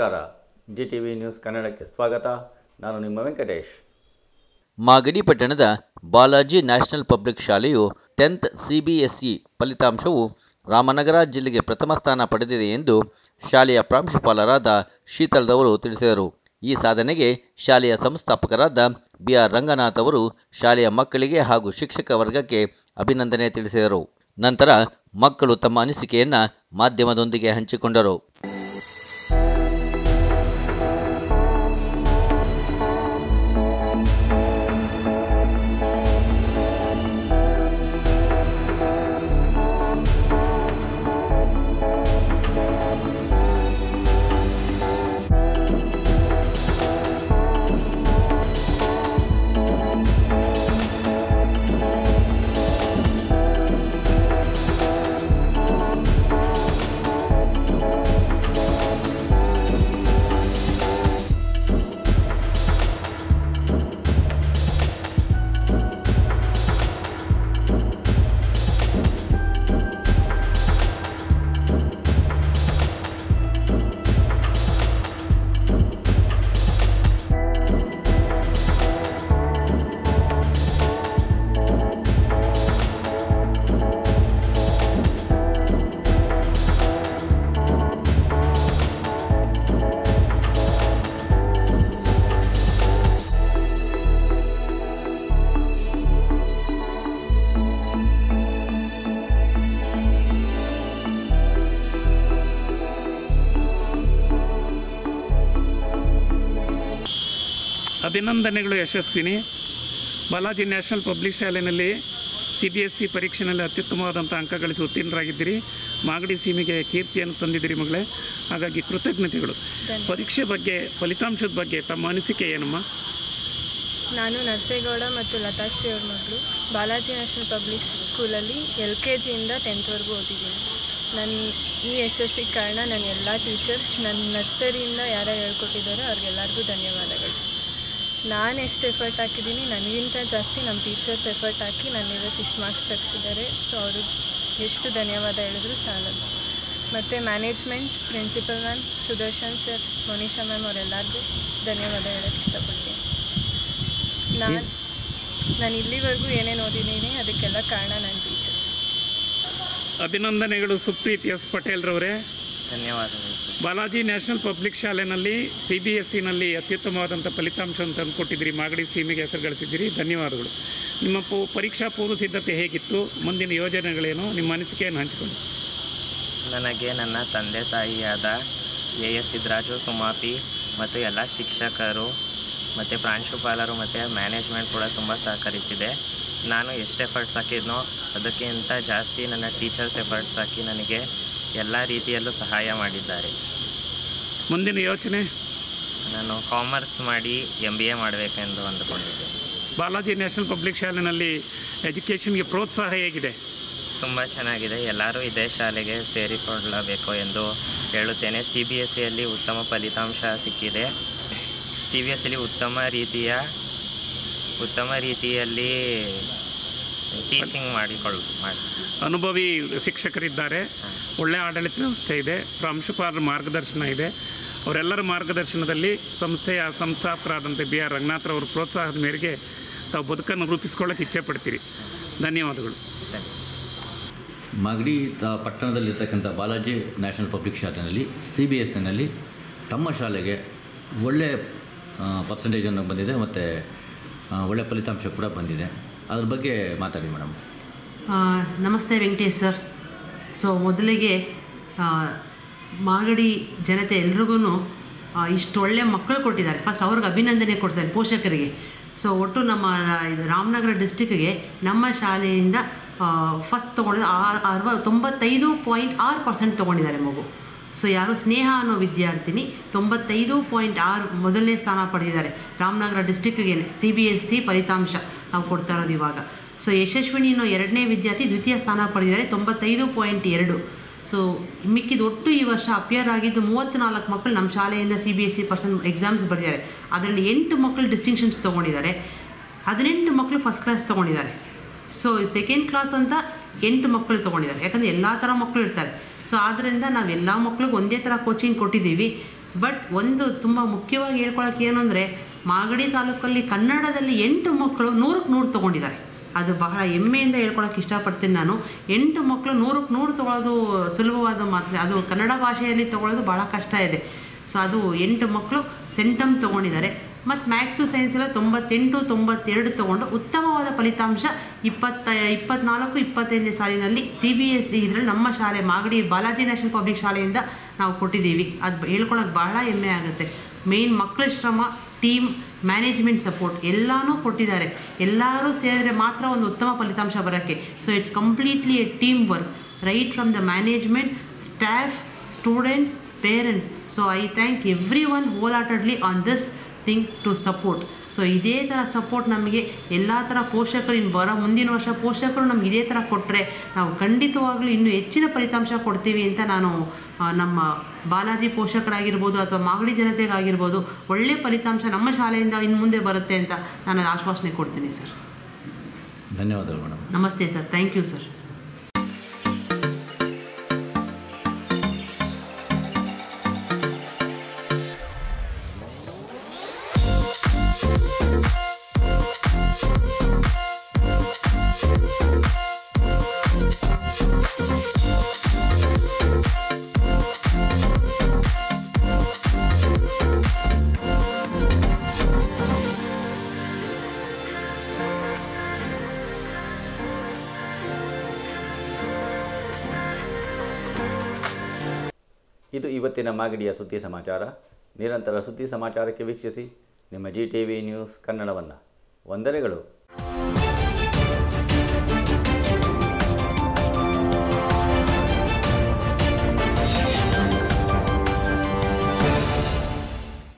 ನಮಸ್ಕಾರ. GTV news ಕನ್ನಡಕ್ಕೆ ಸ್ವಾಗತ. ನಾನು ನಿಮ್ಮ ವೆಂಕಟೇಶ್. ಮಾಗಡಿ ಪಟ್ಟಣದ ಬಾಲಾಜಿ ನ್ಯಾಷನಲ್ ಪಬ್ಲಿಕ್ ಶಾಲೆಯು 10th CBSE ಫಲಿತಾಂಶವು ರಾಮನಗರ ಜಿಲ್ಲೆಗೆ ಪ್ರಥಮ ಸ್ಥಾನ ಪಡೆದಿದೆ ಎಂದು ಶಾಲೆಯ ಪ್ರಾಂಶುಪಾಲರಾದ ಶೀತಲ್ರವರು ತಿಳಿಸಿದರು. ಈ ಸಾಧನೆಗೆ ಶಾಲೆಯ ಸಂಸ್ಥಾಪಕರಾದ BR ರಂಗನಾಥ್ ಅವರು ಶಾಲೆಯ ಮಕ್ಕಳಿಗೆ ಹಾಗೂ ಶಿಕ್ಷಕ ವರ್ಗಕ್ಕೆ ಅಭಿನಂದನೆ ತಿಳಿಸಿದರು. ನಂತರ ಮಕ್ಕಳು ತಮ್ಮ ಅನಿಸಿಕೆಯನ್ನು ಮಾಧ್ಯಮದೊಂದಿಗೆ ಹಂಚಿಕೊಂಡರು. ಅಭಿನಂದನೆಗಳು ಯಶಸ್ವಿನಿ. ಬಾಲಾಜಿ ನ್ಯಾಷನಲ್ ಪಬ್ಲಿಕ್ ಶಾಲೆಯಲ್ಲಿ CBSE ಪರೀಕ್ಷೆಯಲ್ಲಿ ಅತ್ಯುತ್ತಮವಾದಂಥ ಅಂಕ ಗಳಿಸಿ ಉತ್ತೀರ್ಣರಾಗಿದ್ದೀರಿ. ಮಾಗಡಿ ಸೀಮೆಗೆ ಕೀರ್ತಿಯನ್ನು ತಂದಿದ್ದೀರಿ ಮಗಳೇ, ಹಾಗಾಗಿ ಕೃತಜ್ಞತೆಗಳು. ಪರೀಕ್ಷೆ ಬಗ್ಗೆ, ಫಲಿತಾಂಶದ ಬಗ್ಗೆ ತಮ್ಮ ಅನಿಸಿಕೆ ಏನಮ್ಮ? ನಾನು ನರಸೇಗೌಡ ಮತ್ತು ಲತಾಶ್ರೀ ಅವ್ರ ಮಗಳು. ಬಾಲಾಜಿ ನ್ಯಾಷನಲ್ ಪಬ್ಲಿಕ್ ಸ್ಕೂಲಲ್ಲಿ LKGಯಿಂದ 10th ಓದಿದ್ದೀನಿ. ನನ್ನ ಈ ಯಶಸ್ಸಿಗೆ ಕಾರಣ ನನ್ನ ಎಲ್ಲ ಟೀಚರ್ಸ್, ನನ್ನ ನರ್ಸರಿಯಿಂದ ಯಾರು ಹೇಳ್ಕೊಟ್ಟಿದ್ದಾರೋ ಅವ್ರಿಗೆಲ್ಲರಿಗೂ ಧನ್ಯವಾದಗಳು. ನಾನು ಎಷ್ಟು ಎಫರ್ಟ್ ಹಾಕಿದ್ದೀನಿ, ನನಗಿಂತ ಜಾಸ್ತಿ ನಮ್ಮ ಟೀಚರ್ಸ್ ಎಫರ್ಟ್ ಹಾಕಿ ನಾನು ಇವತ್ತು ಇಷ್ಟು ಮಾರ್ಕ್ಸ್ ತೆಗೆಸಿದ್ದಾರೆ. ಸೊ ಅವ್ರಿಗೆ ಎಷ್ಟು ಧನ್ಯವಾದ ಹೇಳಿದ್ರು ಸಾಲದು. ಮತ್ತು management, principal ma'am, Sudarshan sir, Monisha ma'am ಅವರೆಲ್ಲರಿಗೂ ಧನ್ಯವಾದ ಹೇಳೋಕ್ಕೆ ಇಷ್ಟಪಡ್ತೀನಿ. ನಾನು ಇಲ್ಲಿವರೆಗೂ ಏನೇನು ಓದಿದ್ದೀನಿ ಅದಕ್ಕೆಲ್ಲ ಕಾರಣ ನನ್ನ ಟೀಚರ್ಸ್. ಅಭಿನಂದನೆಗಳು ಸುಪ್ರೀತ್ ಎಸ್ ಪಟೇಲ್ರವರೇ. ಧನ್ಯವಾದಗಳು ಸರ್. ಬಾಲಾಜಿ ನ್ಯಾಷನಲ್ ಪಬ್ಲಿಕ್ ಶಾಲೆಯಲ್ಲಿ CBSEನಲ್ಲಿ ಅತ್ಯುತ್ತಮವಾದಂಥ ಫಲಿತಾಂಶವನ್ನು ತಂದುಕೊಟ್ಟಿದ್ದೀರಿ. ಮಾಗಡಿ ಸೀಮೆಗೆ ಹೆಸರು ಗಳಿಸಿದ್ದೀರಿ. ಧನ್ಯವಾದಗಳು. ನಿಮ್ಮ ಪರೀಕ್ಷಾ ಪೂರ್ವ ಸಿದ್ಧತೆ ಹೇಗಿತ್ತು? ಮುಂದಿನ ಯೋಜನೆಗಳೇನು? ನಿಮ್ಮ ಅನಿಸಿಕೆಯನ್ನು ಹಂಚಿಕೊಂಡು. ನನಗೆ ನನ್ನ ತಂದೆ ತಾಯಿಯಾದ AS ಸಿದ್ದರಾಜು, ಸುಮಾಪಿ ಮತ್ತು ಎಲ್ಲ ಶಿಕ್ಷಕರು ಮತ್ತು ಪ್ರಾಂಶುಪಾಲರು ಮತ್ತು ಮ್ಯಾನೇಜ್ಮೆಂಟ್ ಕೂಡ ತುಂಬ ಸಹಕರಿಸಿದೆ. ನಾನು ಎಷ್ಟು ಎಫರ್ಟ್ಸ್ ಹಾಕಿದ್ನೋ ಅದಕ್ಕಿಂತ ಜಾಸ್ತಿ ನನ್ನ ಟೀಚರ್ಸ್ ಎಫರ್ಟ್ಸ್ ಹಾಕಿ ನನಗೆ ಎಲ್ಲ ರೀತಿಯಲ್ಲೂ ಸಹಾಯ ಮಾಡಿದ್ದಾರೆ. ಮುಂದಿನ ಯೋಚನೆ? ನಾನು ಕಾಮರ್ಸ್ ಮಾಡಿ MBA ಮಾಡಬೇಕೆಂದು ಅಂದುಕೊಂಡಿದ್ದೇನೆ. ಬಾಲಾಜಿ ನ್ಯಾಷನಲ್ ಪಬ್ಲಿಕ್ ಶಾಲೆಯಲ್ಲಿ ಎಜುಕೇಷನ್ಗೆ ಪ್ರೋತ್ಸಾಹ ಹೇಗಿದೆ? ತುಂಬ ಚೆನ್ನಾಗಿದೆ. ಎಲ್ಲರೂ ಇದೇ ಶಾಲೆಗೆ ಸೇರಿಕೊಳ್ಳಬೇಕು ಎಂದು ಹೇಳುತ್ತೇನೆ. CBSEಯಲ್ಲಿ ಉತ್ತಮ ಫಲಿತಾಂಶ ಸಿಕ್ಕಿದೆ. CBSEಯಲ್ಲಿ ಉತ್ತಮ ರೀತಿಯಲ್ಲಿ ಟೀಚಿಂಗ್ ಮಾಡಿ ಅನುಭವಿ ಶಿಕ್ಷಕರಿದ್ದಾರೆ. ಒಳ್ಳೆಯ ಆಡಳಿತ ವ್ಯವಸ್ಥೆ ಇದೆ. ಪ್ರಾಂಶುಪಾಲರ ಮಾರ್ಗದರ್ಶನ ಇದೆ. ಅವರೆಲ್ಲರ ಮಾರ್ಗದರ್ಶನದಲ್ಲಿ ಸಂಸ್ಥೆಯ ಸಂಸ್ಥಾಪಕರಾದಂಥ BR ರಂಗನಾಥ್ರವ್ರ ಪ್ರೋತ್ಸಾಹದ ಮೇರೆಗೆ ತಾವು ಬದುಕನ್ನು ರೂಪಿಸ್ಕೊಳ್ಳೋಕೆ ಇಚ್ಛೆ ಪಡ್ತೀರಿ. ಧನ್ಯವಾದಗಳು. ಮಾಗಡಿ ಪಟ್ಟಣದಲ್ಲಿರ್ತಕ್ಕಂಥ ಬಾಲಾಜಿ ನ್ಯಾಷನಲ್ ಪಬ್ಲಿಕ್ ಶಾಲೆಯಲ್ಲಿ CBSEನಲ್ಲಿ ತಮ್ಮ ಶಾಲೆಗೆ ಒಳ್ಳೆಯ ಪರ್ಸೆಂಟೇಜನ್ನು ಬಂದಿದೆ ಮತ್ತು ಒಳ್ಳೆಯ ಫಲಿತಾಂಶ ಕೂಡ ಬಂದಿದೆ. ಅದ್ರ ಬಗ್ಗೆ ಮಾತಾಡಿ ಮೇಡಮ್. ನಮಸ್ತೆ ವೆಂಕಟೇಶ್ ಸರ್. ಸೊ ಮೊದಲಿಗೆ ಮಾಗಡಿ ಜನತೆ ಎಲ್ರಿಗೂ ಇಷ್ಟು ಒಳ್ಳೆಯ ಮಕ್ಕಳು ಕೊಟ್ಟಿದ್ದಾರೆ. ಫಸ್ಟ್ ಅವ್ರಿಗೆ ಅಭಿನಂದನೆ ಕೊಡ್ತಾರೆ, ಪೋಷಕರಿಗೆ. ಸೊ ಒಟ್ಟು ನಮ್ಮ ಇದು ರಾಮನಗರ ಡಿಸ್ಟಿಕ್ಗೆ ನಮ್ಮ ಶಾಲೆಯಿಂದ ಫಸ್ಟ್ ತೊಗೊಂಡಿದ್ದು 95.6% ತೊಗೊಂಡಿದ್ದಾರೆ ಮಗು. ಸೊ ಯಾರು ಸ್ನೇಹ ಅನ್ನೋ ವಿದ್ಯಾರ್ಥಿನಿ 95.6 ಮೊದಲನೇ ಸ್ಥಾನ ಪಡೆದಿದ್ದಾರೆ. ರಾಮನಗರ ಡಿಸ್ಟಿಕ್ಗೆ CBSE ಫಲಿತಾಂಶ ನಾವು ಕೊಡ್ತಾ ಇರೋದು ಇವಾಗ. ಸೊ ಯಶಸ್ವಿನಿ ಅನ್ನೋ ಎರಡನೇ ವಿದ್ಯಾರ್ಥಿ ದ್ವಿತೀಯ ಸ್ಥಾನ ಪಡೆದಿದ್ದಾರೆ 95.2. ಸೊ ಮಿಕ್ಕಿದ ಒಟ್ಟು ಈ ವರ್ಷ ಅಪಿಯರ್ ಆಗಿದ್ದು 34 ಮಕ್ಕಳು ನಮ್ಮ ಶಾಲೆಯಿಂದ CBSE ಎಕ್ಸಾಮ್ಸ್ ಬರೆದಿದ್ದಾರೆ. ಅದರಲ್ಲಿ 8 ಮಕ್ಕಳು ಡಿಸ್ಟಿಂಕ್ಷನ್ಸ್ ತೊಗೊಂಡಿದ್ದಾರೆ, 18 ಮಕ್ಕಳು ಫಸ್ಟ್ ಕ್ಲಾಸ್ ತೊಗೊಂಡಿದ್ದಾರೆ. ಸೊ ಸೆಕೆಂಡ್ ಕ್ಲಾಸ್ ಅಂತ 8 ಮಕ್ಕಳು ತೊಗೊಂಡಿದ್ದಾರೆ. ಯಾಕಂದರೆ ಎಲ್ಲ ಥರ ಮಕ್ಕಳು ಇರ್ತಾರೆ. ಸೊ ಆದ್ದರಿಂದ ನಾವೆಲ್ಲ ಮಕ್ಳಿಗೆ ಒಂದೇ ಥರ ಕೋಚಿಂಗ್ ಕೊಟ್ಟಿದ್ದೀವಿ. ಬಟ್ ಒಂದು ತುಂಬ ಮುಖ್ಯವಾಗಿ ಹೇಳ್ಕೊಳಕ್ಕೆ ಏನು ಅಂದರೆ, ಮಾಗಡಿ ತಾಲೂಕಲ್ಲಿ ಕನ್ನಡದಲ್ಲಿ 8 ಮಕ್ಕಳು 100ಕ್ಕೆ 100 ತೊಗೊಂಡಿದ್ದಾರೆ. ಅದು ಬಹಳ ಹೆಮ್ಮೆಯಿಂದ ಹೇಳ್ಕೊಳಕ್ಕೆ ಇಷ್ಟಪಡ್ತೀನಿ ನಾನು. 8 ಮಕ್ಕಳು 100ಕ್ಕೆ 100 ತೊಗೊಳ್ಳೋದು ಸುಲಭವಾದ ಮಾತ್ರ, ಅದು ಕನ್ನಡ ಭಾಷೆಯಲ್ಲಿ ತೊಗೊಳ್ಳೋದು ಭಾಳ ಕಷ್ಟ ಇದೆ. ಸೊ ಅದು 8 ಮಕ್ಕಳು ಸೆಂಟಮ್ ತೊಗೊಂಡಿದ್ದಾರೆ. ಮತ್ತು ಮ್ಯಾಥ್ಸು ಸೈನ್ಸೆಲ್ಲ 98, 92 ತೊಗೊಂಡು ಉತ್ತಮವಾದ ಫಲಿತಾಂಶ 24-25 ಸಾಲಿನಲ್ಲಿ CBSE ಇದರಲ್ಲಿ ನಮ್ಮ ಶಾಲೆ ಮಾಗಡಿ ಬಾಲಾಜಿ ನ್ಯಾಷನಲ್ ಪಬ್ಲಿಕ್ ಶಾಲೆಯಿಂದ ನಾವು ಕೊಟ್ಟಿದ್ದೀವಿ. ಅದು ಹೇಳ್ಕೊಳಕ್ಕೆ ಭಾಳ ಹೆಮ್ಮೆ ಆಗುತ್ತೆ. ಮೇನ್ ಮಕ್ಕಳ ಶ್ರಮ, ಟೀಮ್, ಮ್ಯಾನೇಜ್ಮೆಂಟ್ ಸಪೋರ್ಟ್ ಎಲ್ಲನೂ ಕೊಟ್ಟಿದ್ದಾರೆ. ಎಲ್ಲರೂ ಸೇರಿದ್ರೆ ಮಾತ್ರ ಒಂದು ಉತ್ತಮ ಫಲಿತಾಂಶ ಬರೋಕ್ಕೆ. So it's completely a team work right from the management, staff, students, parents. So I thank everyone wholeheartedly on this thing to support. So ಇದೇ ಥರ ಸಪೋರ್ಟ್ ನಮಗೆ ಎಲ್ಲ ಥರ ಪೋಷಕರು ಇನ್ನು ಬರೋ ಮುಂದಿನ ವರ್ಷ ಪೋಷಕರು ನಮ್ಗೆ ಇದೇ ಥರ ಕೊಟ್ಟರೆ ನಾವು ಖಂಡಿತವಾಗ್ಲೂ ಇನ್ನೂ ಹೆಚ್ಚಿನ ಫಲಿತಾಂಶ ಕೊಡ್ತೀವಿ ಅಂತ ನಾನು ನಮ್ಮ ಬಾಲಾಜಿ ಪೋಷಕರಾಗಿರ್ಬೋದು ಅಥವಾ ಮಾಗಡಿ ಜನತೆಗಾಗಿರ್ಬೋದು ಒಳ್ಳೆಯ ಫಲಿತಾಂಶ ನಮ್ಮ ಶಾಲೆಯಿಂದ ಇನ್ನು ಮುಂದೆ ಬರುತ್ತೆ ಅಂತ ನಾನು ಆಶ್ವಾಸನೆ ಕೊಡ್ತೀನಿ ಸರ್. ಧನ್ಯವಾದಗಳು ಮೇಡಮ್. ನಮಸ್ತೆ ಸರ್. Thank you sir. ಇದು ಇವತ್ತಿನ ಮಾಗಡಿಯ ಸುದ್ದಿ ಸಮಾಚಾರ. ನಿರಂತರ ಸುದ್ದಿ ಸಮಾಚಾರಕ್ಕೆ ವೀಕ್ಷಿಸಿ ನಿಮ್ಮ GTV ನ್ಯೂಸ್ ಕನ್ನಡವನ್ನು. ವಂದನೆಗಳು.